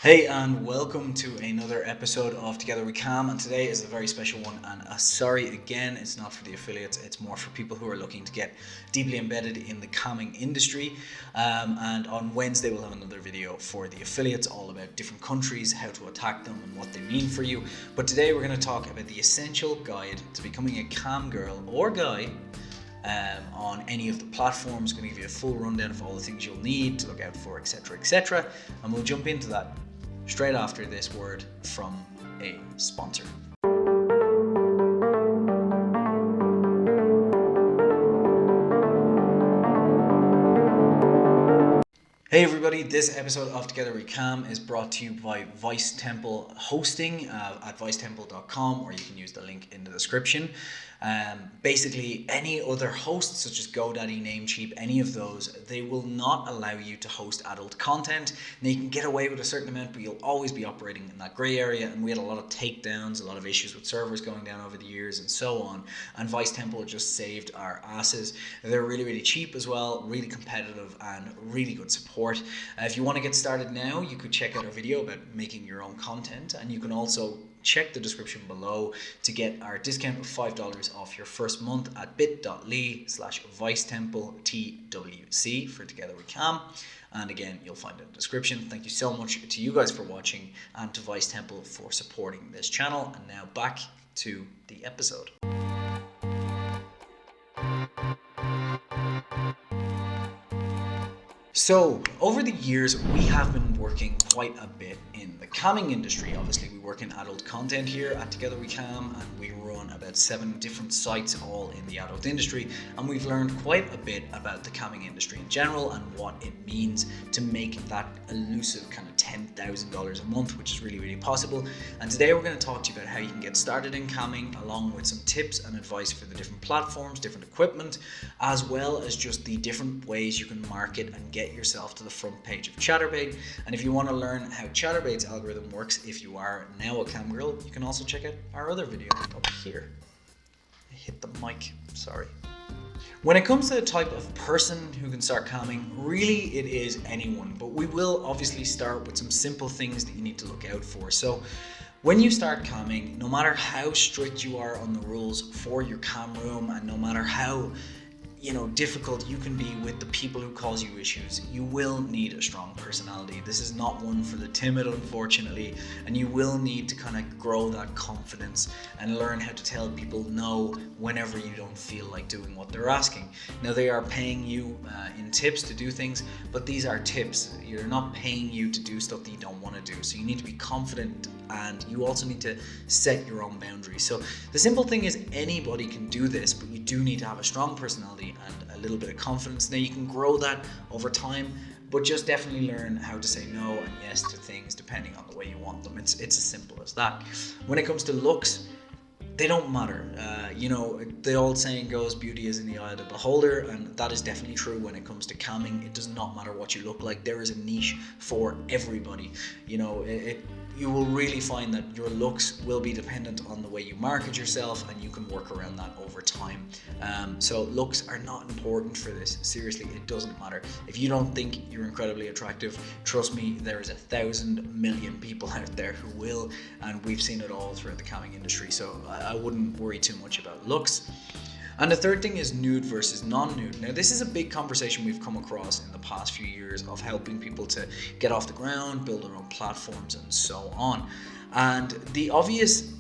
Hey, and welcome to another episode of Together We Cam, and today is a very special one. And sorry again, it's not for the affiliates, it's more for people who are looking to get deeply embedded in the camming industry. And on Wednesday we'll have another video for the affiliates, all about different countries, how to attack them and what they mean for you. But today we're going to talk about the essential guide to becoming a cam girl or guy on any of the platforms. Going to give you a full rundown of all the things you'll need to look out for, etc, etc, and we'll jump into that straight after this word from a sponsor. Hey everybody, this episode of Together We Cam is brought to you by Vice Temple Hosting at vicetemple.com, or you can use the link in the description. Basically, any other hosts such as GoDaddy, Namecheap, any of those, they will not allow you to host adult content. Now you can get away with a certain amount, but you'll always be operating in that grey area, and we had a lot of takedowns, a lot of issues with servers going down over the years and so on, and Vice Temple just saved our asses. They're really, really cheap as well, really competitive and really good support. If you want to get started now, you could check out our video about making your own content, and you can also check the description below to get our discount of $5 off your first month at bit.ly/ViceTempleTWC for Together We Cam. And again, you'll find it in the description. Thank you so much to you guys for watching and to Vice Temple for supporting this channel. And now back to the episode. So, over the years, we have been working quite a bit in the camming industry. Obviously, we work in adult content here at Together We Cam, and we run about 7 different sites all in the adult industry, and we've learned quite a bit about the camming industry in general and what it means to make that elusive kind of $10,000 a month, which is really, really possible. And today we're going to talk to you about how you can get started in camming, along with some tips and advice for the different platforms, different equipment, as well as just the different ways you can market and get yourself to the front page of Chaturbate. And if you want to learn how Chaturbate's algorithm works, if you are now a cam girl, you can also check out our other video up here. I hit the mic, sorry. When it comes to the type of person who can start camming, really it is anyone, but we will obviously start with some simple things that you need to look out for. So when you start camming, no matter how strict you are on the rules for your cam room, and no matter how difficult you can be with the people who cause you issues, you will need a strong personality. This is not one for the timid, unfortunately, and you will need to kind of grow that confidence and learn how to tell people no whenever you don't feel like doing what they're asking. Now, they are paying you in tips to do things, but these are tips. You're not paying you to do stuff that you don't want to do. So you need to be confident, and you also need to set your own boundaries. So the simple thing is anybody can do this, but you do need to have a strong personality and a little bit of confidence. Now you can grow that over time, but just definitely learn how to say no and yes to things depending on the way you want them. It's as simple as that. When it comes to looks, they don't matter. The old saying goes, beauty is in the eye of the beholder, and that is definitely true when it comes to camming. It does not matter what you look like. There is a niche for everybody. You will really find that your looks will be dependent on the way you market yourself, and you can work around that over time. So looks are not important for this. Seriously, it doesn't matter. If you don't think you're incredibly attractive, trust me, there is 1,000 million people out there who will, and we've seen it all throughout the camming industry. So I wouldn't worry too much about looks. And the third thing is nude versus non-nude. Now, this is a big conversation we've come across in the past few years of helping people to get off the ground, build their own platforms, and so on. And the obvious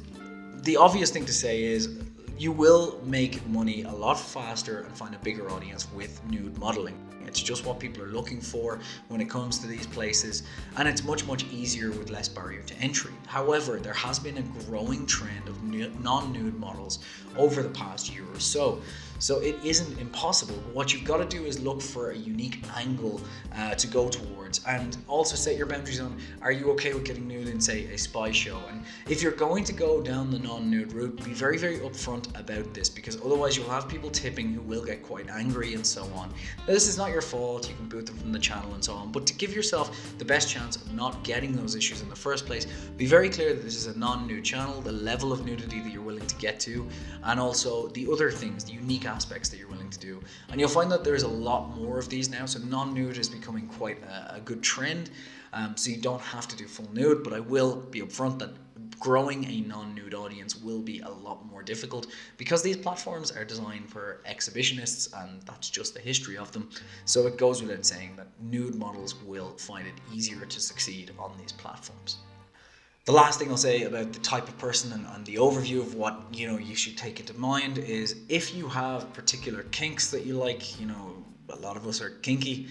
thing to say is you will make money a lot faster and find a bigger audience with nude modeling. It's just what people are looking for when it comes to these places, and it's much, much easier with less barrier to entry. However, there has been a growing trend of non-nude models over the past year or so. So it isn't impossible, but what you've got to do is look for a unique angle to go towards, and also set your boundaries on, are you okay with getting nude in, say, a spy show? And if you're going to go down the non-nude route, be very, very upfront about this, because otherwise you'll have people tipping who will get quite angry and so on. Now, this is not your fault, you can boot them from the channel and so on, but to give yourself the best chance of not getting those issues in the first place, be very clear that this is a non-nude channel, the level of nudity that you're willing to get to, and also the other things, the unique aspects that you're willing to do. And you'll find that there's a lot more of these now, so non-nude is becoming quite a good trend. so you don't have to do full nude, but I will be upfront that growing a non-nude audience will be a lot more difficult because these platforms are designed for exhibitionists, and that's just the history of them. So it goes without saying that nude models will find it easier to succeed on these platforms. The last thing I'll say about the type of person and the overview of what you should take into mind is if you have particular kinks that you like, a lot of us are kinky,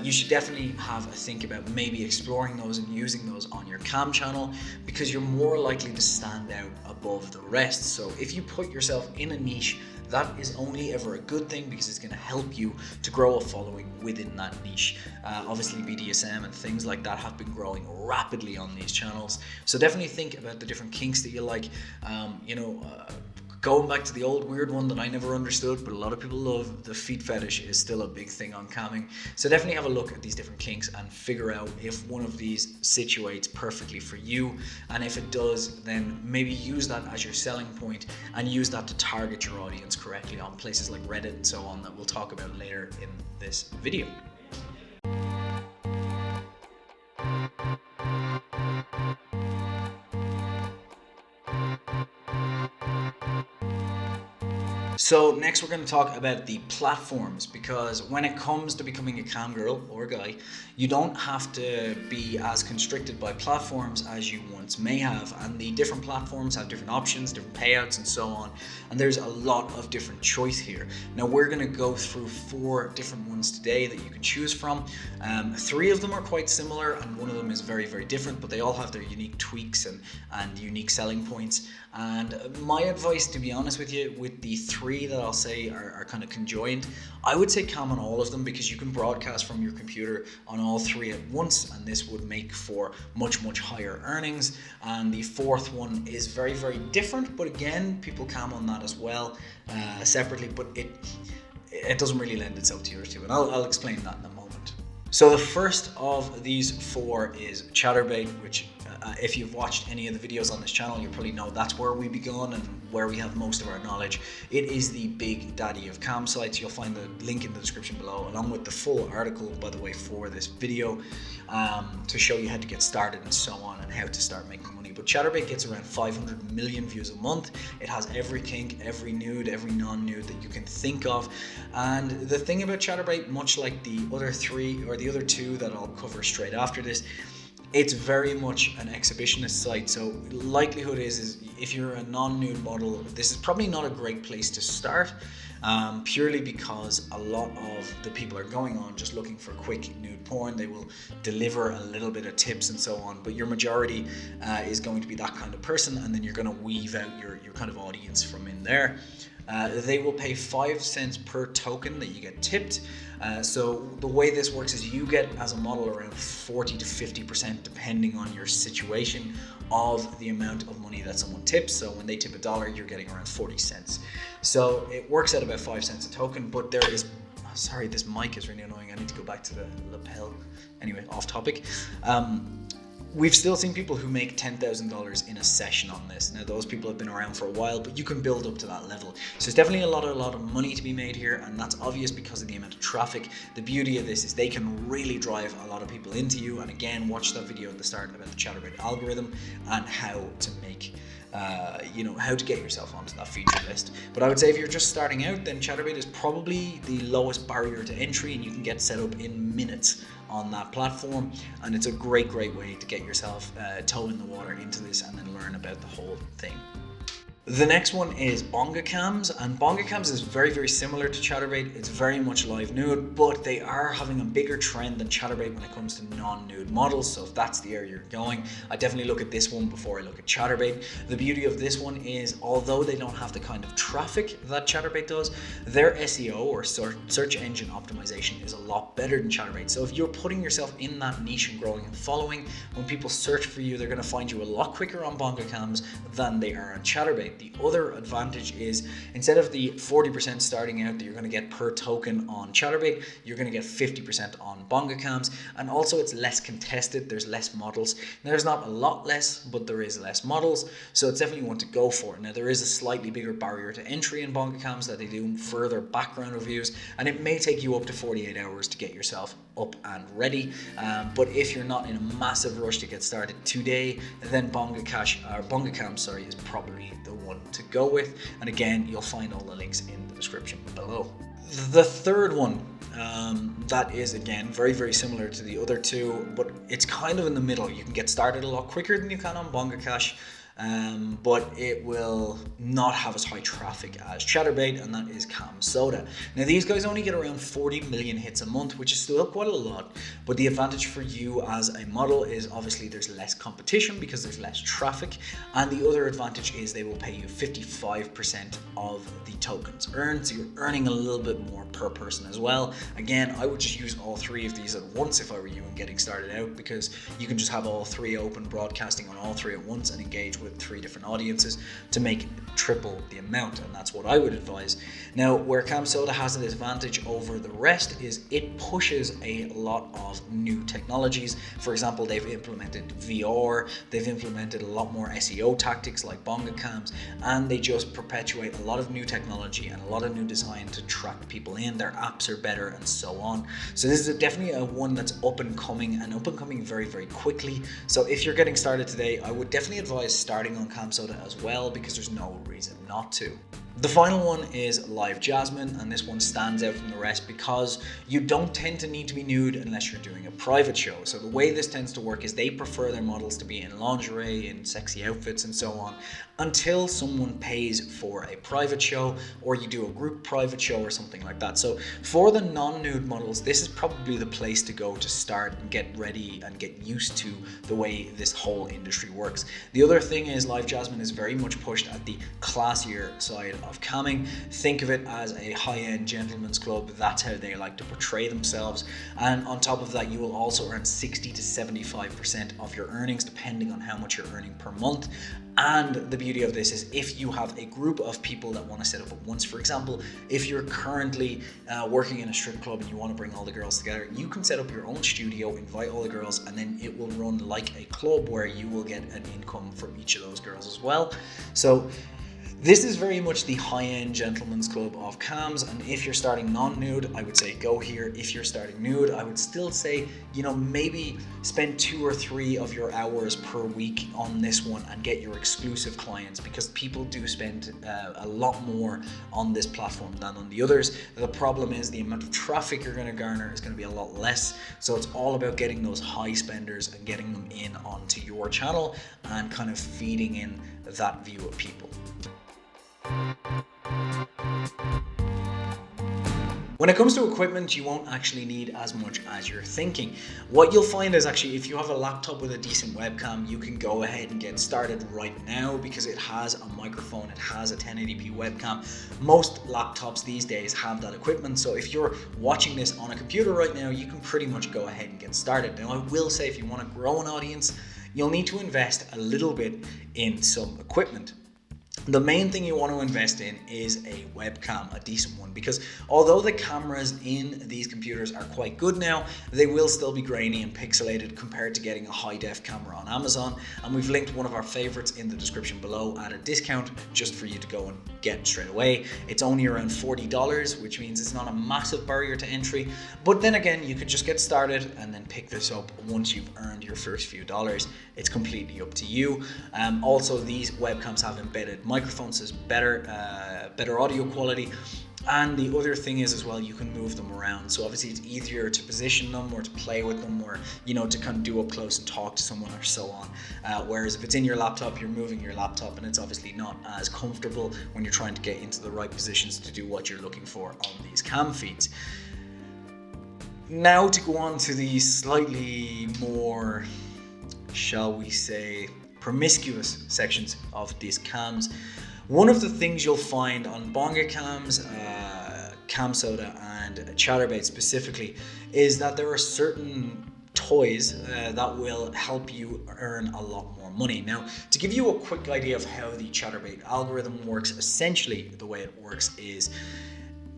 you should definitely have a think about maybe exploring those and using those on your cam channel, because you're more likely to stand out above the rest. So if you put yourself in a niche, that is only ever a good thing because it's going to help you to grow a following within that niche. Obviously BDSM and things like that have been growing rapidly on these channels. So definitely think about the different kinks that you like. Going back to the old weird one that I never understood, but a lot of people love, the feet fetish is still a big thing on camming. So definitely have a look at these different kinks and figure out if one of these situates perfectly for you. And if it does, then maybe use that as your selling point and use that to target your audience correctly on places like Reddit and so on that we'll talk about later in this video. So next we're going to talk about the platforms, because when it comes to becoming a cam girl or guy, you don't have to be as constricted by platforms as you once may have, and the different platforms have different options, different payouts and so on, and there's a lot of different choice here. Now we're going to go through 4 different ones today that you can choose from. 3 of them are quite similar and one of them is very, very different, but they all have their unique tweaks and unique selling points. And my advice, to be honest with you, with the 3 that I'll say are kind of conjoined, I would say cam on all of them, because you can broadcast from your computer on all 3 at once, and this would make for much, much higher earnings. And the 4th one is very, very different, but again, people cam on that as well separately, but it doesn't really lend itself to yours too, and I'll explain that in a moment. So the first of these 4 is Chaturbate, which if you've watched any of the videos on this channel, you probably know that's where we begun and where we have most of our knowledge. It is the big daddy of cam sites. You'll find the link in the description below, along with the full article, by the way, for this video, to show you how to get started and so on, and how to start making money. But Chaturbate gets around 500 million views a month. It has every kink, every nude, every non-nude that you can think of. And the thing about Chaturbate, much like the other 3 or the other 2 that I'll cover straight after this, it's very much an exhibitionist site. So likelihood is if you're a non-nude model, this is probably not a great place to start, purely because a lot of the people are going on just looking for quick nude porn. They will deliver a little bit of tips and so on, but your majority is going to be that kind of person, and then you're going to weave out your kind of audience from in there. They will pay 5 cents per token that you get tipped. So the way this works is you get, as a model, around 40 to 50% depending on your situation of the amount of money that someone tips. So when they tip $1, you're getting around 40 cents. So it works out about 5 cents a token, but there is, sorry, this mic is really annoying. I need to go back to the lapel. Anyway, off topic. We've still seen people who make $10,000 in a session on this. Now those people have been around for a while, but you can build up to that level. So it's definitely a lot of money to be made here, and that's obvious because of the amount of traffic. The beauty of this is they can really drive a lot of people into you. And again, watch that video at the start about the Chaturbate algorithm and how to make how to get yourself onto that feature list. But I would say if you're just starting out, then Chaturbate is probably the lowest barrier to entry, and you can get set up in minutes on that platform, and it's a great way to get yourself toe in the water into this and then learn about the whole thing. The next one is Bongacams, and Bongacams is very, very similar to Chaturbate. It's very much live nude, but they are having a bigger trend than Chaturbate when it comes to non-nude models. So if that's the area you're going, I definitely look at this one before I look at Chaturbate. The beauty of this one is, although they don't have the kind of traffic that Chaturbate does, their SEO or search engine optimization is a lot better than Chaturbate. So if you're putting yourself in that niche and growing and following, when people search for you, they're going to find you a lot quicker on Bongacams than they are on Chaturbate. Chaturbate, the other advantage is instead of the 40% starting out that you're going to get per token on Chaturbate, you're going to get 50% on Bongacams, and also it's less contested. There's less models. Now, there's not a lot less, but there is less models, so it's definitely one to go for. Now, there is a slightly bigger barrier to entry in Bongacams that they do further background reviews, and it may take you up to 48 hours to get yourself up and ready. But if you're not in a massive rush to get started today, then Bongacams is probably the one to go with. And again, you'll find all the links in the description below. The third one, that is again very, very similar to the other two, but it's kind of in the middle. You can get started a lot quicker than you can on Bongacams, but it will not have as high traffic as Chaturbate, and that is Camsoda. Now, these guys only get around 40 million hits a month, which is still quite a lot, but the advantage for you as a model is obviously there's less competition because there's less traffic, and the other advantage is they will pay you 55% of the tokens earned, so you're earning a little bit more per person as well. Again, I would just use all three of these at once if I were you and getting started out, because you can just have all three open, broadcasting on all three at once and engage with three different audiences to make triple the amount, and that's what I would advise. Now, where Camsoda has an advantage over the rest is it pushes a lot of new technologies. For example, they've implemented VR, they've implemented a lot more SEO tactics like Bongacams, and they just perpetuate a lot of new technology and a lot of new design to track people in. Their apps are better and so on. So this is definitely a one that's up and coming very, very quickly. So if you're getting started today, I would definitely advise starting on Camsoda as well, because there's no reason not to. The final one is LiveJasmin, and this one stands out from the rest because you don't tend to need to be nude unless you're doing a private show. So the way this tends to work is they prefer their models to be in lingerie, in sexy outfits and so on, until someone pays for a private show or you do a group private show or something like that. So for the non-nude models, this is probably the place to go to start and get ready and get used to the way this whole industry works. The other thing is LiveJasmin is very much pushed at the classier side of camming. Think of it as a high-end gentleman's club. That's how they like to portray themselves. And on top of that, you will also earn 60 to 75% of your earnings, depending on how much you're earning per month. And the beauty of this is if you have a group of people that want to set up at once, for example, if you're currently working in a strip club and you want to bring all the girls together, you can set up your own studio, invite all the girls, and then it will run like a club where you will get an income from each of those girls as well. So this is very much the high-end gentleman's club of cams, and if you're starting non-nude, I would say go here. If you're starting nude, I would still say, maybe spend 2 or 3 of your hours per week on this one and get your exclusive clients, because people do spend a lot more on this platform than on the others. The problem is the amount of traffic you're going to garner is going to be a lot less, so it's all about getting those high spenders and getting them in onto your channel and kind of feeding in that view of people. When it comes to equipment, you won't actually need as much as you're thinking. What you'll find is actually if you have a laptop with a decent webcam, you can go ahead and get started right now because it has a microphone, it has a 1080p webcam. Most laptops these days have that equipment, so if you're watching this on a computer right now, you can pretty much go ahead and get started. Now, I will say if you want to grow an audience, you'll need to invest a little bit in some equipment. The main thing you want to invest in is a webcam, a decent one, because although the cameras in these computers are quite good now, they will still be grainy and pixelated compared to getting a high-def camera on Amazon, and we've linked one of our favorites in the description below at a discount just for you to go and get straight away. It's only around $40, which means it's not a massive barrier to entry, but then again, you could just get started and then pick this up once you've earned your first few dollars. It's completely up to you. Also, these webcams have embedded microphones, so better audio quality. And the other thing is as well, you can move them around. So obviously it's easier to position them or to play with them, or to kind of do up close and talk to someone or so on. Whereas if it's in your laptop, you're moving your laptop and it's obviously not as comfortable when you're trying to get into the right positions to do what you're looking for on these cam feeds. Now to go on to the slightly more, shall we say, promiscuous sections of these cams. One of the things you'll find on Bongacams, Camsoda and Chaturbate specifically is that there are certain toys that will help you earn a lot more money. Now, to give you a quick idea of how the Chaturbate algorithm works, essentially the way it works is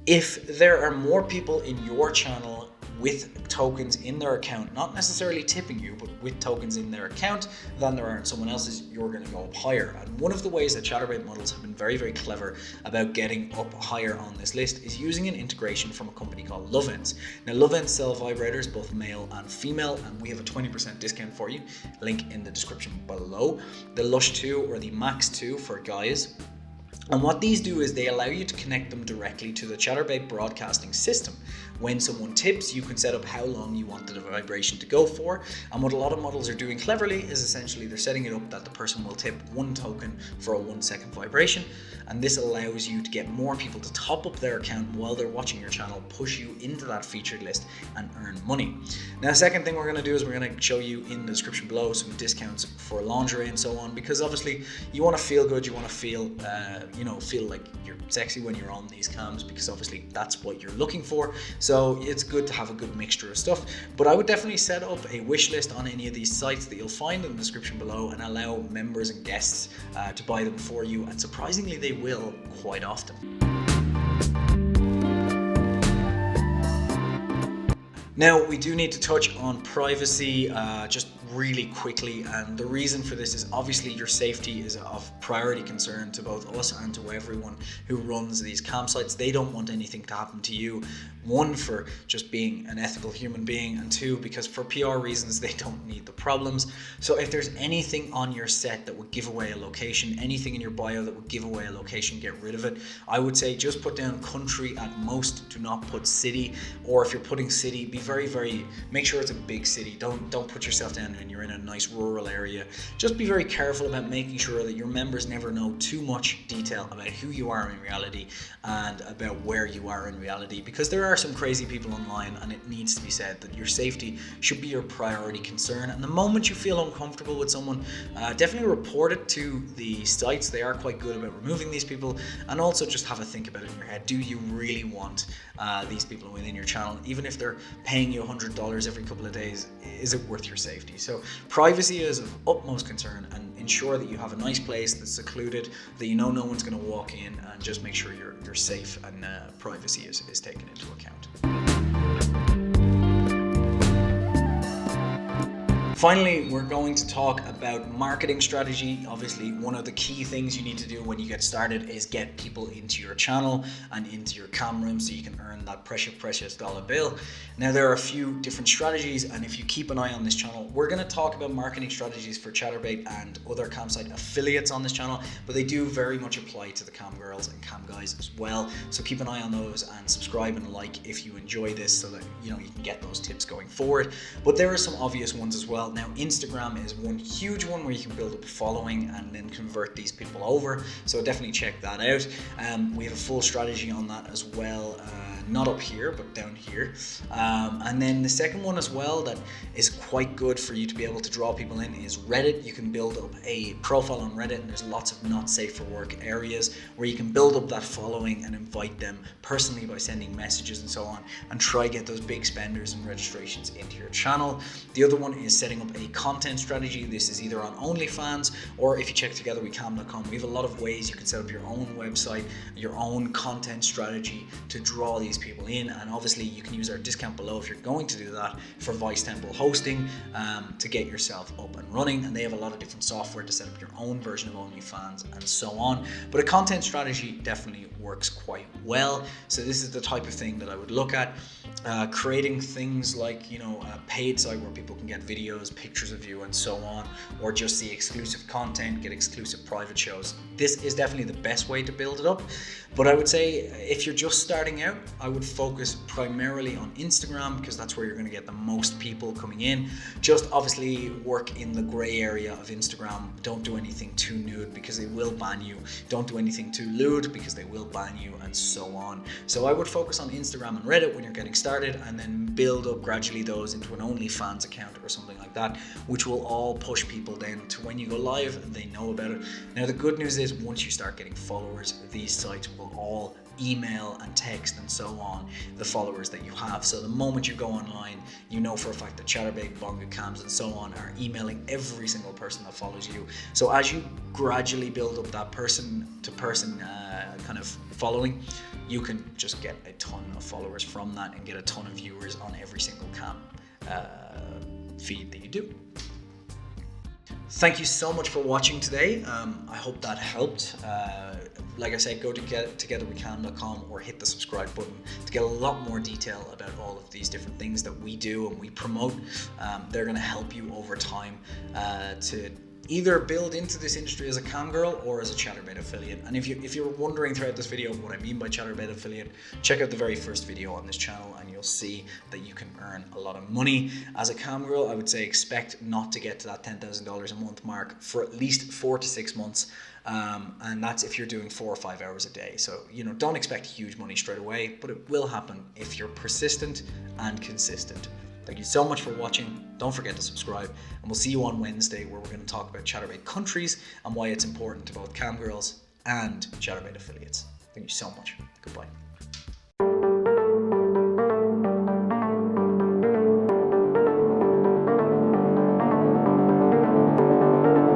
if there are more people in your channel with tokens in their account, not necessarily tipping you, but with tokens in their account than there are in someone else's, you're going to go up higher. And one of the ways that Chaturbate models have been very, very clever about getting up higher on this list is using an integration from a company called LiveJasmin. Now, LiveJasmin sell vibrators, both male and female, and we have a 20% discount for you. Link in the description below. The Lush 2 or the Max 2 for guys. And what these do is they allow you to connect them directly to the Chaturbate broadcasting system. When someone tips, you can set up how long you want the vibration to go for. And what a lot of models are doing cleverly is essentially they're setting it up that the person will tip 1 token for a 1-second vibration. And this allows you to get more people to top up their account while they're watching your channel, push you into that featured list and earn money. Now, the second thing we're going to do is we're going to show you in the description below some discounts for lingerie and so on, because obviously you want to feel good, you want to feel feel like you're sexy when you're on these cams, because obviously that's what you're looking for. So it's good to have a good mixture of stuff. But I would definitely set up a wish list on any of these sites that you'll find in the description below and allow members and guests to buy them for you. And surprisingly, they will quite often. Now, we do need to touch on privacy just really quickly, and the reason for this is obviously your safety is of priority concern to both us and to everyone who runs these campsites. They don't want anything to happen to you. 1, for just being an ethical human being, and 2, because for PR reasons they don't need the problems. So if there's anything on your set that would give away a location, anything in your bio that would give away a location, get rid of it. I would say just put down country at most, do not put city, or if you're putting city, be very make sure it's a big city. Don't put yourself down and you're in a nice rural area. Just be very careful about making sure that your members never know too much detail about who you are in reality and about where you are in reality, because there are some crazy people online, and it needs to be said that your safety should be your priority concern. And the moment you feel uncomfortable with someone, definitely report it to the sites. They are quite good about removing these people. And also just have a think about it in your head. Do you really want these people within your channel? Even if they're paying you $100 every couple of days, is it worth your safety? So privacy is of utmost concern, and ensure that you have a nice place that's secluded, that you know no one's going to walk in, and just make sure you're safe and privacy is taken into account. Finally, we're going to talk about marketing strategy. Obviously, one of the key things you need to do when you get started is get people into your channel and into your cam room so you can earn that precious dollar bill. Now, there are a few different strategies, and if you keep an eye on this channel, we're going to talk about marketing strategies for Chaturbate and other campsite affiliates on this channel, but they do very much apply to the cam girls and cam guys as well. So keep an eye on those and subscribe and like if you enjoy this, so that you can get those tips going forward. But there are some obvious ones as well. Now, Instagram is one huge one where you can build up a following and then convert these people over. So definitely check that out. We have a full strategy on that as well. Not up here, but down here. And then the second one as well that is quite good for you to be able to draw people in is Reddit. You can build up a profile on Reddit, and there's lots of not safe for work areas where you can build up that following and invite them personally by sending messages and so on, and try get those big spenders and registrations into your channel. The other one is setting up a content strategy. This is either on OnlyFans, or if you check togetherwecam.com, we have a lot of ways you can set up your own website, your own content strategy to draw these people in. And obviously you can use our discount below if you're going to do that for Vice Temple hosting to get yourself up and running. And they have a lot of different software to set up your own version of OnlyFans and so on. But a content strategy definitely works quite well. So this is the type of thing that I would look at. Creating things like, a paid site where people can get videos, pictures of you and so on, or just see exclusive content, get exclusive private shows. This is definitely the best way to build it up. But I would say if you're just starting out, I would focus primarily on Instagram, because that's where you're going to get the most people coming in. Just obviously work in the gray area of Instagram. Don't do anything too nude because they will ban you. Don't do anything too lewd because they will ban you, and so on. So I would focus on Instagram and Reddit when you're getting started, and then build up gradually those into an OnlyFans account or something like that, which will all push people then to when you go live and they know about it. Now, the good news is once you start getting followers, these sites will all email and text and so on the followers that you have. So the moment you go online, you know for a fact that Chaturbate, Bongacams and so on are emailing every single person that follows you. So as you gradually build up that person to person kind of following, you can just get a ton of followers from that and get a ton of viewers on every single cam feed that you do. Thank you so much for watching today. I hope that helped. Like I said, go to togetherwecam.com or hit the subscribe button to get a lot more detail about all of these different things that we do and we promote. They're going to help you over time to either build into this industry as a Camgirl or as a Chaturbate affiliate. And if you're wondering throughout this video what I mean by Chaturbate affiliate, check out the very first video on this channel and you'll see that you can earn a lot of money. As a Camgirl, I would say expect not to get to that $10,000 a month mark for at least 4 to 6 months. And that's if you're doing 4 or 5 hours a day. So, don't expect huge money straight away, but it will happen if you're persistent and consistent. Thank you so much for watching. Don't forget to subscribe, and we'll see you on Wednesday where we're going to talk about Chaturbate countries and why it's important to both Camgirls and Chaturbate affiliates. Thank you so much. Goodbye.